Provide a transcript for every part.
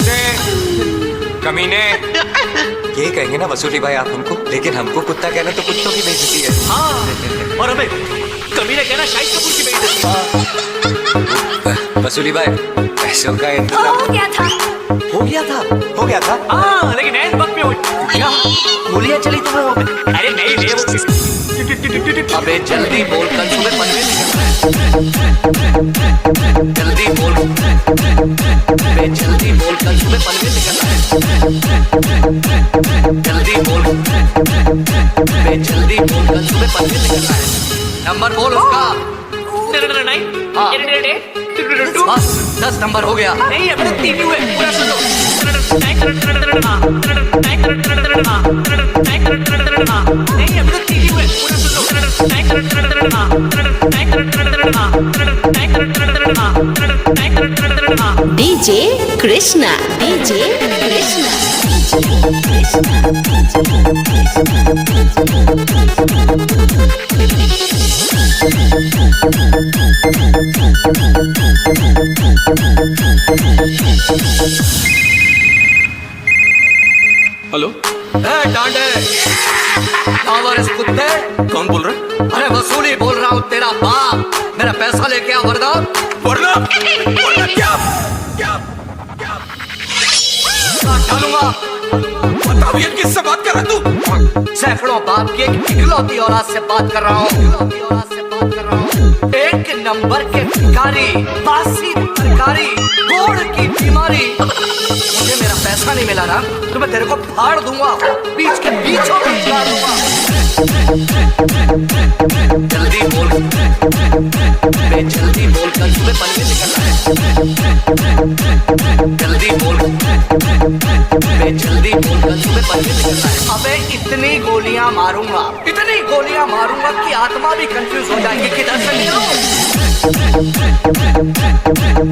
कुत्ते, कमीने। ये कहेंगे ना वसूली भाई आप हमको, लेकिन हमको कुत्ता कहना तो कुत्तों की बेइज्जती है। हाँ, और हमें कमीने कहना शाहिद कपूर की बेइज्जती। वसूली भाई पैसों का इंतजाम हो गया था। हो गया था। हाँ, लेकिन ऐन वक्त पे हुई। क्या गोलियां चली तुम्हें? अरे नहीं ले वो। अबे जल्दी बोल, कल सुबह पनवेल निकलना है। जल्दी बोल, अबे जल्दी बोल, कल सुबह पनवेल निकलना है। जल्दी बोल, अबे जल्दी बोल, कल सुबह पनवेल निकलना है। नंबर बोल उसका। 10 नंबर हो गया। नहीं अभी तो 3 हुए, पूरा सुन लो। नहीं अभी तो 3 हुए, पूरा सुन लो। DJ Krishna, DJ Krishna, hello, डांडे इस कुत्ते। कौन बोल रहा है? अरे वसूली बोल रहा हूँ, तेरा बाप। मेरा पैसा लेके आ वरना वरना क्या डालूंगा। बताओ ये किससे बात कर रहा तू? सैकड़ों बाप की एक इकलौती औलाद से बात कर रहा हूँ। एक नंबर के भिखारी, बासी तरकारी, गोड़ की बीमारी। मुझे मेरा पैसा नहीं मिला ना तो मैं तेरे को फाड़ दूंगा, बीच के बीचों बीच फाड़ दूंगा। जल्दी बोल, बे जल्दी बोल, कल सुबह पनवेल निकलना है। जल्दी बोल, बे जल्दी बोल, कल सुबह पनवेल निकलना है। अबे इतनी गोलियां मारूंगा कि आत्मा भी कंफ्यूज हो जाएगी किधर से निकलूं।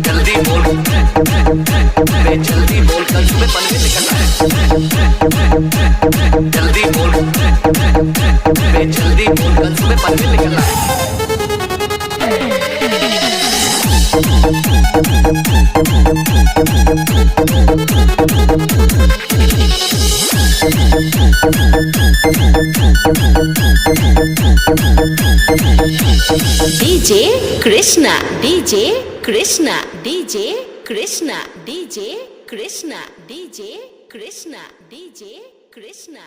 जल्दी बोल, बे जल्दी बोल, कल सुबह पनवेल निकलना है। जल्दी बोल, बे जल्दी बोल, कल सुबह पनवेल निकलना है। DJ Krishna, DJ Krishna, DJ Krishna, DJ Krishna, DJ Krishna, DJ Krishna.